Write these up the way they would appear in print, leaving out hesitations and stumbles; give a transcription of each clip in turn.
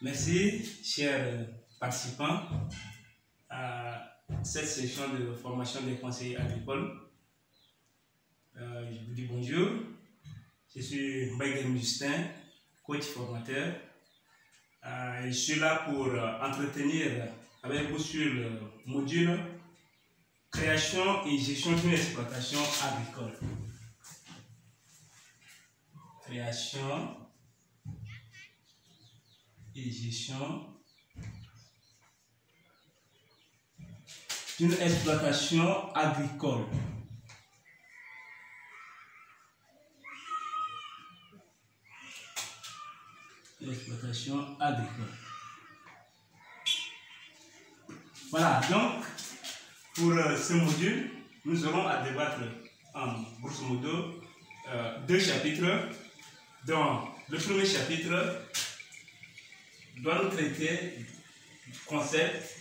Merci, chers participants, à cette session de formation des conseillers agricoles. Je vous dis bonjour. Je suis Mbaye Justin, coach formateur. Je suis là pour entretenir avec vous sur le module création et gestion d'une exploitation agricole. Création et gestion d'une exploitation agricole. L'exploitation agricole. Voilà, donc pour ce module, nous aurons à débattre en grosso modo deux chapitres. Dans le premier chapitre, doit nous traiter du concept,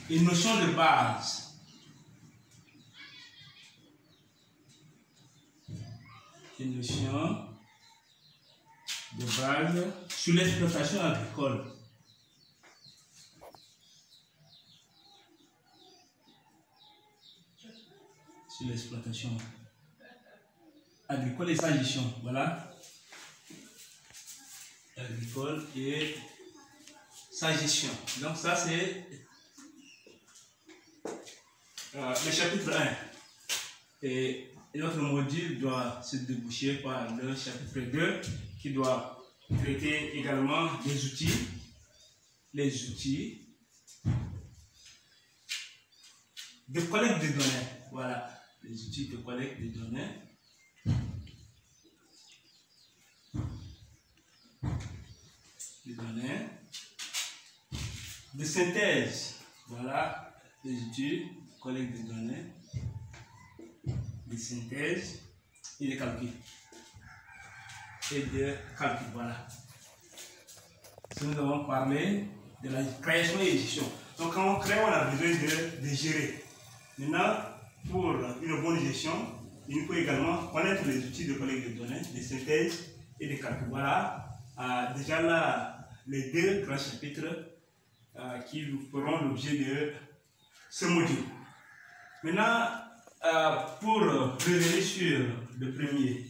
et notion de base. Une notion de base sur l'exploitation agricole. Sur l'exploitation agricole et sa gestion. Voilà. Agricole et sa gestion. Donc ça c'est le chapitre 1. Et notre module doit se déboucher par le chapitre 2 qui doit traiter également des outils. Les outils de collecte de données. Voilà. Les outils de collecte de données. De synthèse, voilà les outils de collecte de données, de synthèse et de calcul. Voilà. Si nous avons parlé de la création et gestion. Donc quand on crée, on a besoin de gérer. Maintenant, pour une bonne gestion, il nous faut également connaître les outils de collecte de données, de synthèse et de calcul. Voilà. Déjà là, les deux grands chapitres qui feront l'objet de ce module. Maintenant, pour revenir sur le premier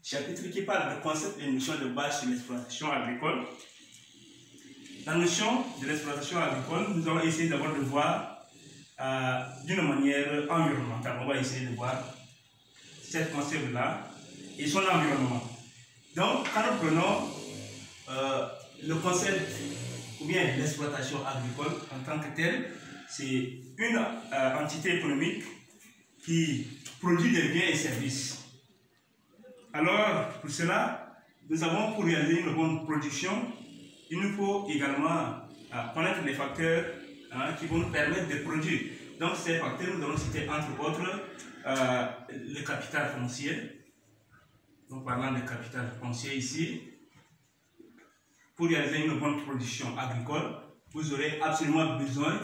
chapitre qui parle de concepts et notions de base sur l'exploitation agricole, la notion de l'exploitation agricole, nous allons essayer d'abord de voir d'une manière environnementale. On va essayer de voir cet concept-là et son environnement. Donc, quand nous prenons le concept ou bien l'exploitation agricole en tant que telle, c'est une entité économique qui produit des biens et services. Alors, pour cela, nous avons pour réaliser une bonne production, il nous faut également connaître les facteurs qui vont nous permettre de produire. Donc, ces facteurs, nous allons citer entre autres le capital foncier. Donc, parlant de capital foncier ici, pour réaliser une bonne production agricole, vous aurez absolument besoin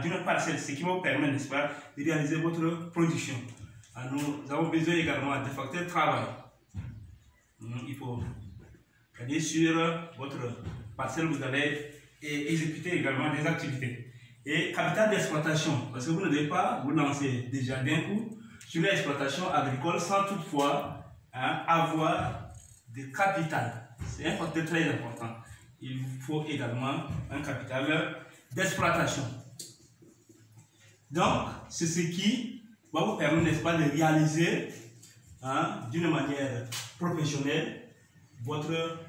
d'une parcelle, ce qui va vous permettre, n'est-ce pas, de réaliser votre production. Nous avons besoin également de facteurs de travail. Il faut regarder sur votre parcelle, vous allez exécuter également des activités. Et capital d'exploitation, parce que vous ne devez pas vous lancer déjà d'un coup sur l'exploitation agricole sans toutefois avoir de capital. C'est un facteur très important. Il vous faut également un capital d'exploitation. Donc, c'est ce qui va vous permettre, n'est-ce pas, de réaliser d'une manière professionnelle votre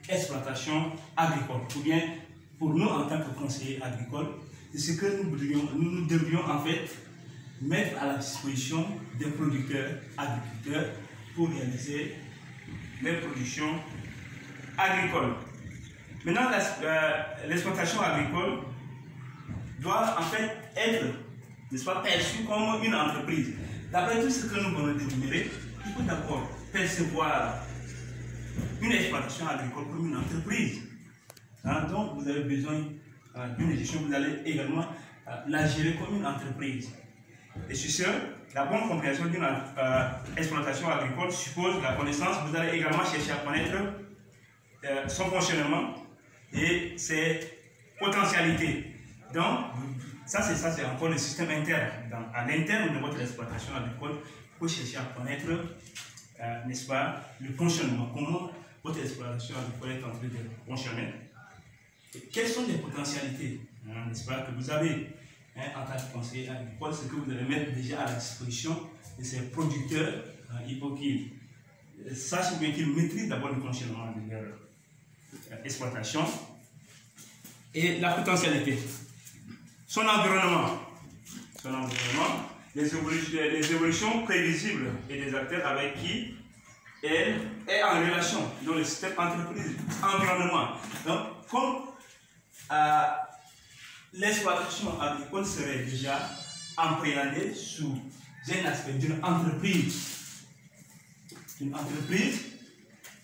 exploitation agricole. Ou bien, pour nous en tant que conseillers agricoles, c'est ce que nous devrions en fait mettre à la disposition des producteurs, agriculteurs, pour réaliser les productions agricoles. Maintenant, l'exploitation agricole doit en fait être, n'est-ce pas, perçue comme une entreprise. D'après tout ce que nous venons d'énumérer, il faut d'abord percevoir une exploitation agricole comme une entreprise. Donc, vous avez besoin d'une gestion, vous allez également la gérer comme une entreprise. Et sur ce, la bonne compréhension d'une exploitation agricole suppose la connaissance. Vous allez également chercher à connaître son fonctionnement et ses potentialités. Donc, ça c'est encore le système interne. À l'interne de votre exploitation agricole, il faut chercher à connaître, n'est-ce pas, le fonctionnement. Comment votre exploitation agricole est en train de fonctionner. Et quelles sont les potentialités, n'est-ce pas, que vous avez en tant que conseiller agricole, ce que vous allez mettre déjà à la disposition de ces producteurs. Il faut qu'ils sachent bien qu'ils maîtrisent d'abord le fonctionnement de leur exploitation et la potentialité. Son environnement, les évolutions prévisibles et des acteurs avec qui elle est en relation, dans le système entreprise, environnement. Donc, comme l'exploitation agricole serait déjà appréhendée sous un aspect d'une entreprise.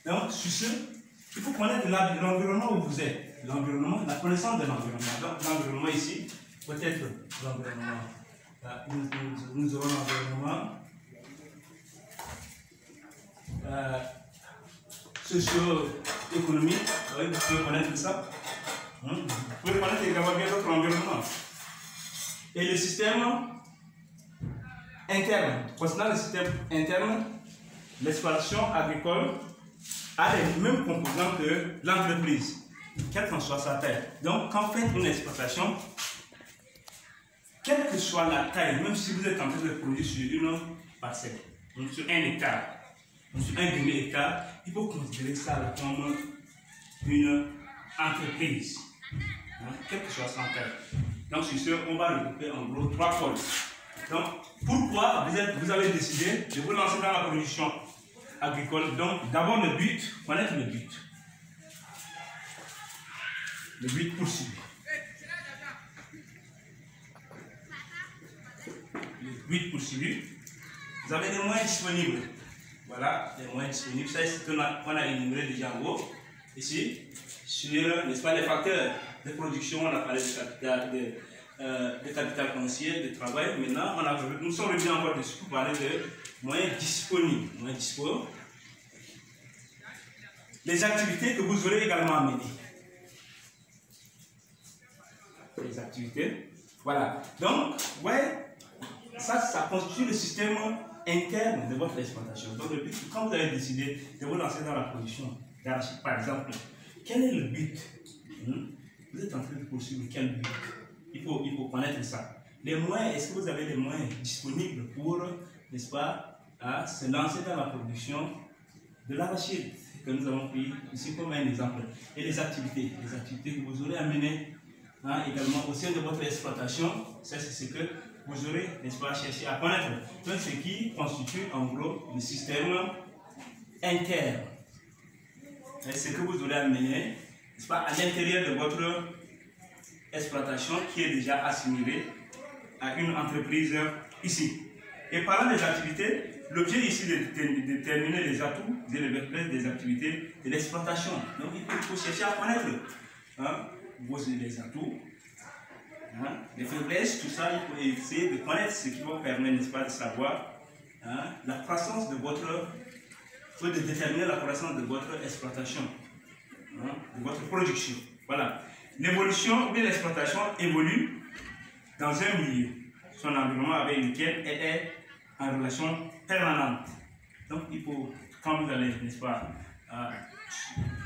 Donc, sur ce, il faut connaître l'environnement où vous êtes. L'environnement, la connaissance de l'environnement. Donc, l'environnement ici, peut-être l'environnement. Nous aurons l'environnement socio-économique. Oui, vous pouvez connaître ça. Vous pouvez connaître également bien d'autres environnements. Et le système interne. Concernant le système interne, l'exploitation agricole a les mêmes composants que l'entreprise, quelle qu'en soit sa taille. Donc, quand vous faites une exploitation, quelle que soit la taille, même si vous êtes en train de produire sur une parcelle, donc sur 1 hectare, donc sur 1 demi-hectare, il faut considérer ça comme une entreprise, quelle que soit sa taille. Donc, sur ce, on va regrouper en gros 3 pôles. Donc, pourquoi vous avez décidé de vous lancer dans la production agricole? Donc, d'abord le but, connaître le but. Le but poursuivi. Le but poursuivi. Vous avez des moyens disponibles. Voilà, les moyens disponibles. Ça, c'est ce qu'on a énuméré déjà en haut. Ici, sur, n'est-ce pas, les facteurs de production, on a parlé de capital foncier, de travail. Maintenant, nous sommes revenus encore dessus pour parler de moyens disponibles. Les activités que vous aurez également à mener. Les activités. Voilà. Donc, ouais, ça constitue le système interne de votre exploitation. Donc, le but, quand vous avez décidé de vous lancer dans la production d'arachide, par exemple, quel est le but? Vous êtes en train de poursuivre quel but? Il faut connaître ça. Les moyens, est-ce que vous avez les moyens disponibles pour, n'est-ce pas, se lancer dans la production de l'arachide que nous avons pris ici comme un exemple? Et les activités que vous aurez à mener également au sein de votre exploitation, ça c'est ce que vous aurez, n'est-ce pas, cherché à connaître. Donc, ce qui constitue en gros le système interne. Et ce que vous aurez à mener, n'est-ce pas, à l'intérieur de votre exploitation qui est déjà assimilée à une entreprise ici. Et parlant des activités, l'objet ici est de déterminer les atouts et les faiblesses des activités de l'exploitation. Donc, il faut chercher à connaître les atouts, les faiblesses, tout ça. Il faut essayer de connaître ce qui va permettre, n'est-ce pas, de savoir la croissance de votre, de déterminer la croissance de votre exploitation, de votre production. Voilà. L'évolution ou l'exploitation évolue dans un milieu, son environnement avec lequel elle est en relation permanente. Donc, il faut, quand vous allez, n'est-ce pas,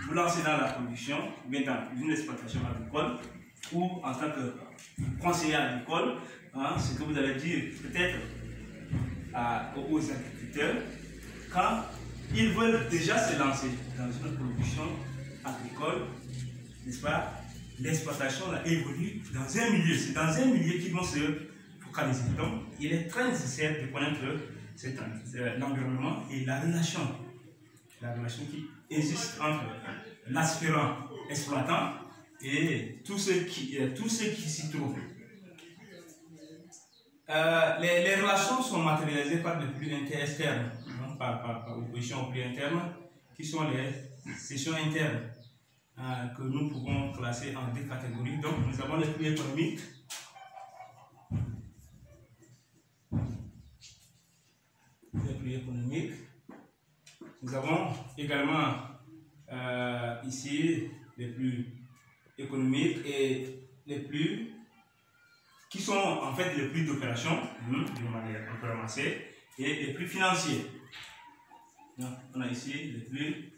vous lancer dans la production, ou bien dans une exploitation agricole, ou en tant que conseiller agricole, ce que vous allez dire peut-être aux agriculteurs, quand ils veulent déjà se lancer dans une production agricole, n'est-ce pas, l'exploitation évolue dans un milieu. C'est dans un milieu qu'ils vont se focaliser. Donc, il est très nécessaire de connaître l'environnement et la relation qui existe entre l'aspirant exploitant et tous ceux qui s'y trouvent. Les relations sont matérialisées par des flux externes, par opposition aux flux internes, qui sont les sessions internes, que nous pouvons classer en 2 catégories. Donc, nous avons les flux économiques les plus économiques. Nous avons également ici les plus économiques et les plus qui sont en fait les plus d'opération, de manière on peut ramasser, et les plus financiers. Donc, on a ici les plus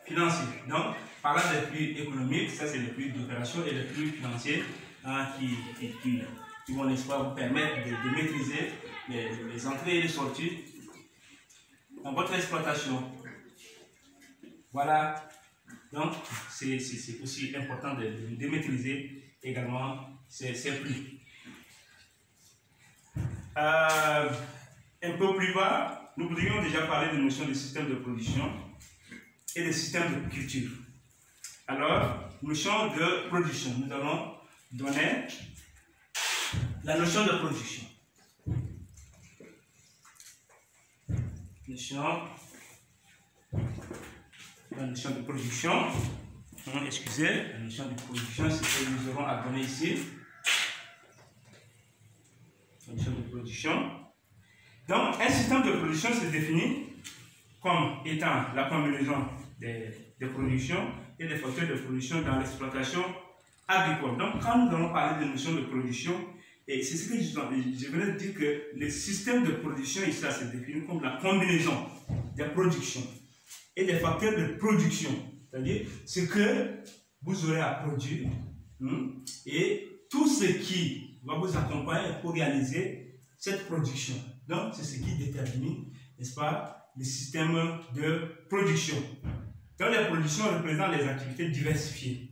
financiers. Donc, par là, les plus économiques, ça c'est les plus d'opération, et les plus financiers qui vont, n'est-ce pas, vous permettre de maîtriser les entrées et les sorties dans votre exploitation. Voilà. Donc, c'est aussi important de maîtriser également ces prix. Un peu plus bas, nous pourrions déjà parler de notion de système de production et de système de culture. Alors, notion de production. Nous allons donner la notion de production. La notion de production. Excusez, la notion de production, c'est ce que nous aurons à donner ici. La notion de production. Donc, un système de production se définit comme étant la combinaison des productions et des facteurs de production dans l'exploitation agricole. Donc, quand nous allons parler de notion de production, et c'est ce que je voulais dire que le système de production ici se définit comme la combinaison des productions et des facteurs de production. C'est-à-dire ce que vous aurez à produire et tout ce qui va vous accompagner pour réaliser cette production. Donc, c'est ce qui détermine, n'est-ce pas, le système de production. Donc, les productions représentent les activités diversifiées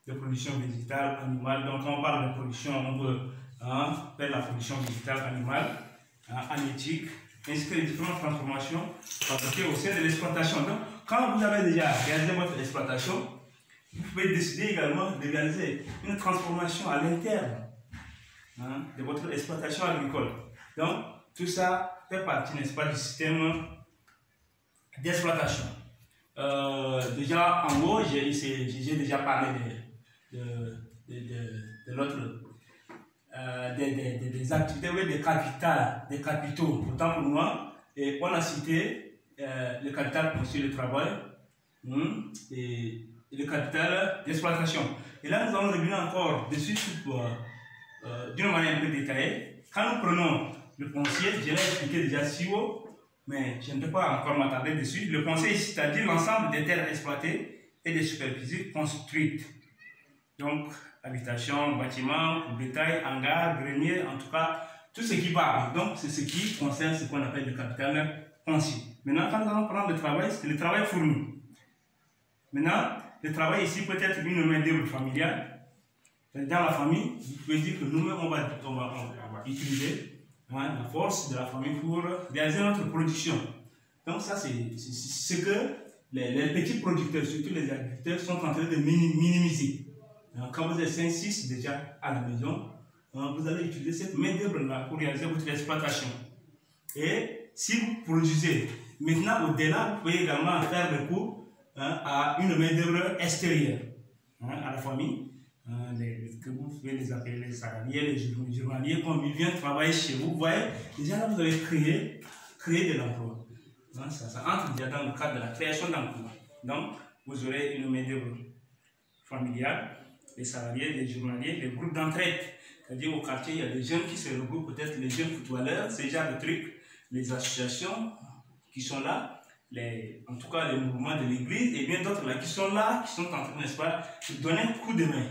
de production végétale, animale. Donc, quand on parle de production, on peut faire la production végétale, animale, halieutique, ainsi que les différentes transformations apportées au sein de l'exploitation. Donc, quand vous avez déjà réalisé votre exploitation, vous pouvez décider également de réaliser une transformation à l'interne de votre exploitation agricole. Donc, tout ça fait partie, n'est-ce pas, du système d'exploitation. Déjà, en haut, j'ai déjà parlé des activités, oui, des capitaux, autant pour moi. Et on a cité le capital pour le travail et le capital d'exploitation. Et là, nous allons revenir encore dessus d'une manière un peu détaillée. Quand nous prenons le foncier, je l'ai expliqué déjà si haut, mais je ne peux pas encore m'attarder dessus. Le foncier, c'est-à-dire l'ensemble des terres exploitées et des superficies construites. Donc, habitation, bâtiments, bétail, hangars, greniers, en tout cas, tout ce qui va. Donc, c'est ce qui concerne ce qu'on appelle le capital foncier. Maintenant, quand nous allons prendre le travail, c'est le travail fourni. Maintenant, le travail ici peut être une main-d'œuvre familiale. Dans la famille, vous pouvez dire que nous-mêmes, on va utiliser la force de la famille pour réaliser notre production. Donc, ça, c'est ce que les petits producteurs, surtout les agriculteurs, sont en train de minimiser. Quand vous êtes 5-6 déjà à la maison, vous allez utiliser cette main-d'œuvre-là pour réaliser votre exploitation. Et si vous produisez, maintenant au-delà, vous pouvez également faire recours à une main-d'œuvre extérieure à la famille, que vous pouvez les appeler les salariés, les journaliers, comme ils viennent travailler chez vous. Vous voyez, déjà là, vous avez créé de l'emploi. Ça entre déjà dans le cadre de la création d'emploi. Donc, vous aurez une main-d'œuvre familiale, les salariés, les journaliers, les groupes d'entraide. C'est-à-dire au quartier, il y a des jeunes qui se regroupent, peut-être les jeunes footballeurs, ce genre de trucs, les associations qui sont là, en tout cas les mouvements de l'église, et bien d'autres là qui sont là, qui sont en train, n'est-ce pas, de donner un coup de main,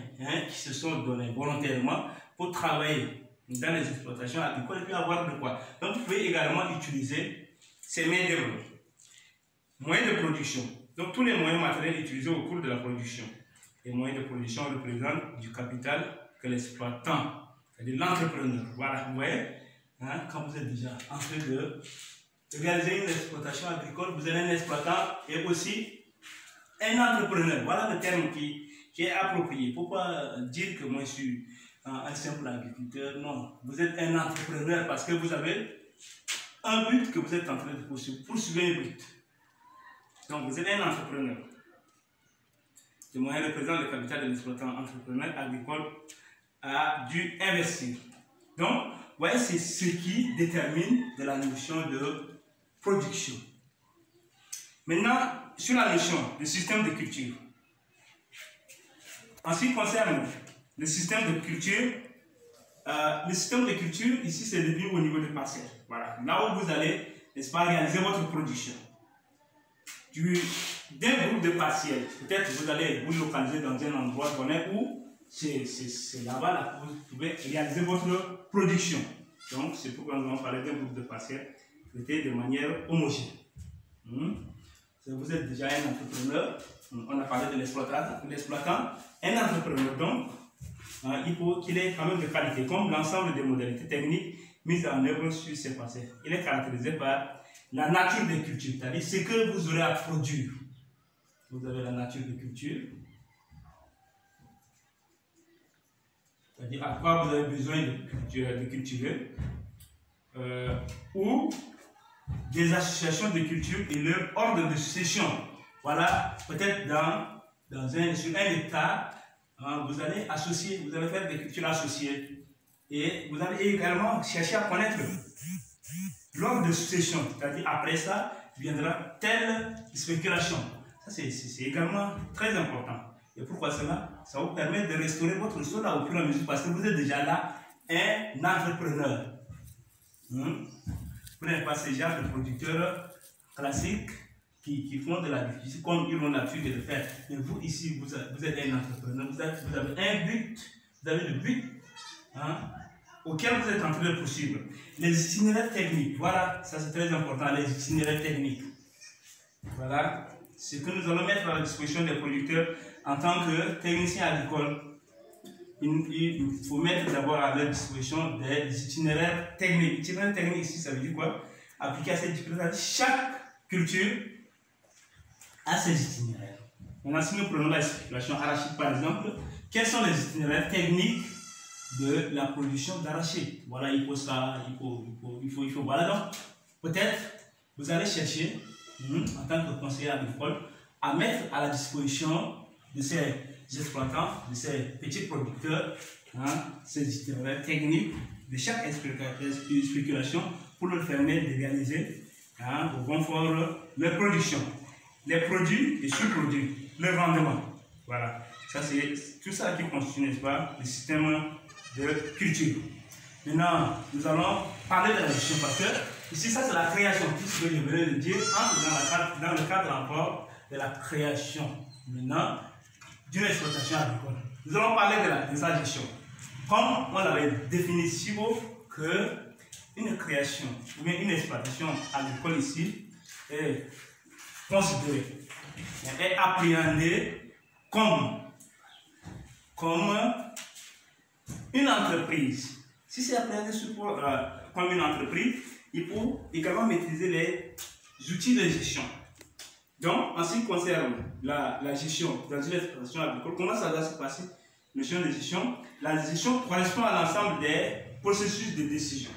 qui se sont donnés volontairement pour travailler dans les exploitations agricoles et puis avoir de quoi. Donc vous pouvez également utiliser ces mains-d'œuvre, moyens de production. Donc tous les moyens matériels utilisés au cours de la production. Les moyens de production représentent du capital que l'exploitant, c'est-à-dire l'entrepreneur. Voilà, vous voyez, quand vous êtes déjà en train de réaliser une exploitation agricole, vous êtes un exploitant et aussi un entrepreneur. Voilà le terme qui est approprié. Pourquoi dire que moi je suis un simple agriculteur? Non, vous êtes un entrepreneur parce que vous avez un but que vous êtes en train de poursuivre un but. Donc vous êtes un entrepreneur. Le moyen représente le capital de l'exploitant entrepreneur agricole a dû investir. Donc, voyez, c'est ce qui détermine de la notion de production. Maintenant, sur la notion de système de culture. En ce qui concerne le système de culture, ici, c'est défini au niveau de parcelles. Voilà, là où vous allez, n'est-ce pas, réaliser votre production. D'un groupe de parcelles, peut-être vous allez vous localiser dans un endroit donné où c'est là-bas que vous pouvez réaliser votre production. Donc, c'est pourquoi nous allons parler d'un groupe de parcelles traité de manière homogène. Vous êtes déjà un entrepreneur, on a parlé de l'exploitant. Un entrepreneur, donc, il faut qu'il ait quand même de qualité, comme l'ensemble des modalités techniques mises en œuvre sur ces parcelles. Il est caractérisé par la nature des cultures, c'est-à-dire ce que vous aurez à produire. Vous avez la nature de culture, c'est-à-dire à quoi vous avez besoin de cultiver, ou des associations de culture et leur ordre de succession. Voilà, peut-être sur un hectare, vous allez associer, vous allez faire des cultures associées. Et vous allez également chercher à connaître l'ordre de succession, c'est-à-dire après ça viendra telle spéculation. Ça, c'est également très important. Et pourquoi cela? Ça vous permet de restaurer votre sol au fur et à mesure parce que vous êtes déjà là un entrepreneur. Vous n'êtes pas ce genre de producteurs classiques qui font de l'agriculture comme ils ont l'habitude de le faire. Mais vous, ici, vous êtes un entrepreneur, vous avez un but, vous avez le but auquel vous êtes en train de poursuivre. Les itinéraires techniques, voilà, ça c'est très important, les itinéraires techniques. Voilà, ce que nous allons mettre à la disposition des producteurs en tant que techniciens agricoles. Il faut mettre d'abord à leur disposition des itinéraires techniques. Itinéraires techniques ici, ça veut dire quoi? Appliquer à ces itinéraires. Chaque culture a ses itinéraires. Maintenant, si nous prenons la spéculation arachide par exemple, quels sont les itinéraires techniques de la production d'arachide? Voilà, il faut ça, il faut. Voilà, donc peut-être vous allez chercher, en tant que conseiller agricole, à mettre à la disposition de ces exploitants, de ces petits producteurs, ces itinéraires techniques de chaque spéculation pour leur permettre de réaliser au bon fort leur production, les produits et sous-produits, le rendement. Voilà, ça c'est tout ça qui constitue, n'est-ce pas, le système de culture. Maintenant, nous allons parler de la gestion parce que ici, ça c'est la création, tout ce que je venais de dire entre dans le cadre encore de la création. Maintenant, d'une exploitation agricole. Nous allons parler de sa gestion. Comme on l'avait défini si haut que une création ou bien une exploitation agricole ici est considérée, est appréhendée comme une entreprise. Si c'est appréhendé comme une entreprise, il faut également maîtriser les outils de gestion. Donc, en ce qui concerne la gestion dans une exploitation agricole, comment ça va se passer? Notion de gestion. La gestion correspond à l'ensemble des processus de décision.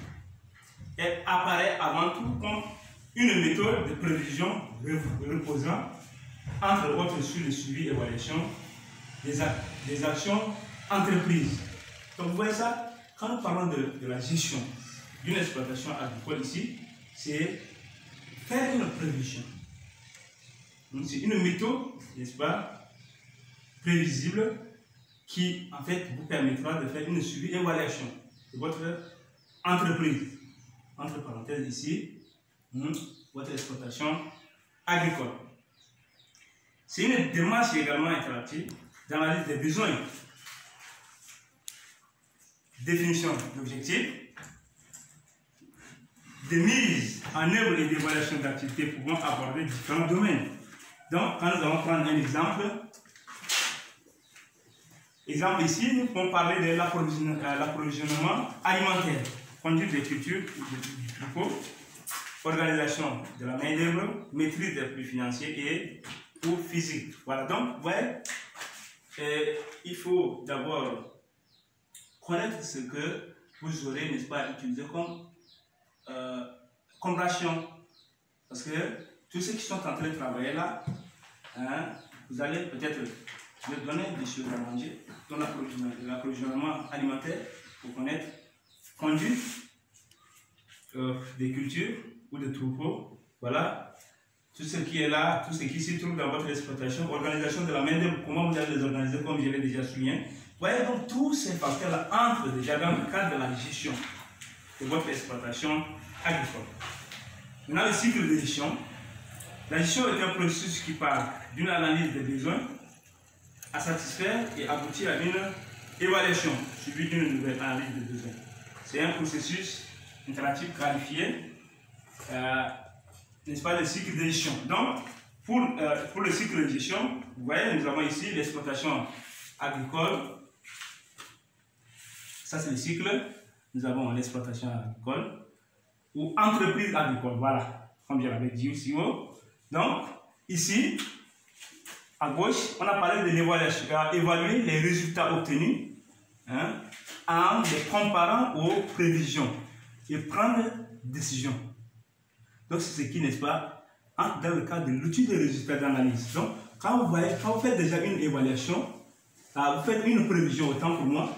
Elle apparaît avant tout comme une méthode de prévision reposant entre autres sur le suivi et évaluation des actions entreprises. Donc, vous voyez ça? Quand nous parlons de la gestion d'une exploitation agricole ici, c'est faire une prévision. C'est une méthode, n'est-ce pas, prévisible qui, en fait, vous permettra de faire une suivi et évaluation de votre entreprise. Entre parenthèses ici, votre exploitation agricole. C'est une démarche également interactive d'analyse des besoins, définition d'objectifs, de mise en œuvre et d'évaluation d'activités pouvant aborder différents domaines. Donc, quand nous allons prendre un exemple ici, nous pouvons parler de l'approvisionnement alimentaire, conduite des cultures du troupeau, organisation de la main-d'œuvre, maîtrise des flux financiers et ou physiques. Voilà, donc, vous voyez, il faut d'abord connaître ce que vous aurez, n'est-ce pas, utilisé comme ration. Parce que tous ceux qui sont en train de travailler là, vous allez peut-être leur donner des choses à manger, dans l'approvisionnement alimentaire, pour connaître conduite des cultures ou des troupeaux. Voilà. Tout ce qui est là, tout ce qui se trouve dans votre exploitation, organisation de la main-d'œuvre, comment vous allez les organiser, comme je l'ai déjà souligné. Vous voyez, donc tous ces facteurs-là entrent déjà dans le cadre de la gestion de votre exploitation agricole. Maintenant, le cycle de gestion. La gestion est un processus qui part d'une analyse des besoins à satisfaire et aboutir à une évaluation suivie d'une nouvelle analyse des besoins. C'est un processus interactif qualifié, n'est-ce pas, le cycle de gestion. Donc, pour le cycle de gestion, vous voyez, nous avons ici l'exploitation agricole. Ça, c'est le cycle. Nous avons l'exploitation agricole ou entreprise agricole. Voilà, comme je l'avais dit aussi haut. Donc, ici, à gauche, on a parlé de l'évaluation, évaluer les résultats obtenus en les comparant aux prévisions et prendre des décisions. Donc, c'est ce qui, n'est-ce pas, entre dans le cadre de l'outil de résultats d'analyse. Donc, quand vous faites déjà une évaluation, vous faites une prévision, autant pour moi,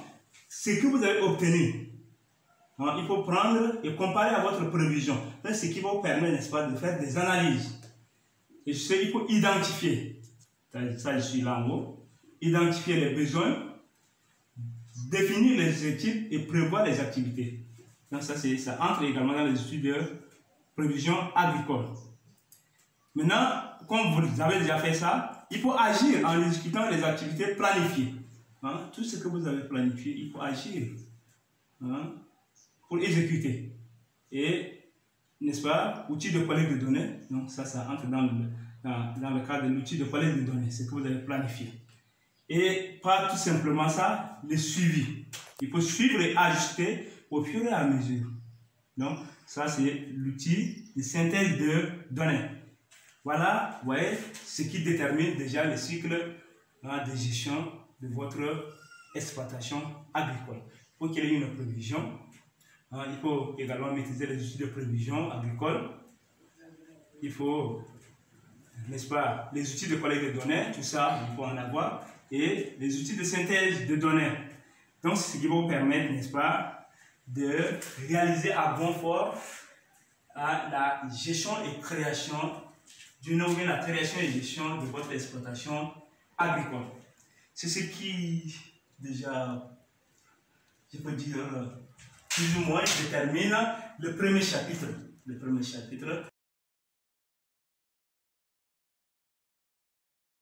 ce que vous avez obtenu, il faut prendre et comparer à votre prévision. C'est ce qui va vous permettre, n'est-ce pas, de faire des analyses. Et il faut identifier, ça je suis là en haut, identifier les besoins, définir les objectifs et prévoir les activités. Donc ça entre également dans les études de prévision agricole. Maintenant, comme vous avez déjà fait ça, il faut agir en exécutant les activités planifiées. Tout ce que vous avez planifié, il faut agir pour exécuter. Et, n'est-ce pas, outil de collecte de données, donc ça entre dans le cadre de l'outil de collecte de données, ce que vous avez planifié. Et pas tout simplement ça, le suivi. Il faut suivre et ajuster au fur et à mesure. Donc, ça c'est l'outil de synthèse de données. Voilà, vous voyez, ce qui détermine déjà le cycle de gestion de votre exploitation agricole. Il faut qu'il y ait une prévision. Il faut également maîtriser les outils de prévision agricole. Il faut, n'est-ce pas, les outils de collecte de données, tout ça, il faut en avoir. Et les outils de synthèse de données. Donc, c'est ce qui va vous permettre, n'est-ce pas, de réaliser à bon fort la gestion et création la création et gestion de votre exploitation agricole. C'est ce qui, déjà, je peux dire, plus ou moins détermine le premier chapitre. Le premier chapitre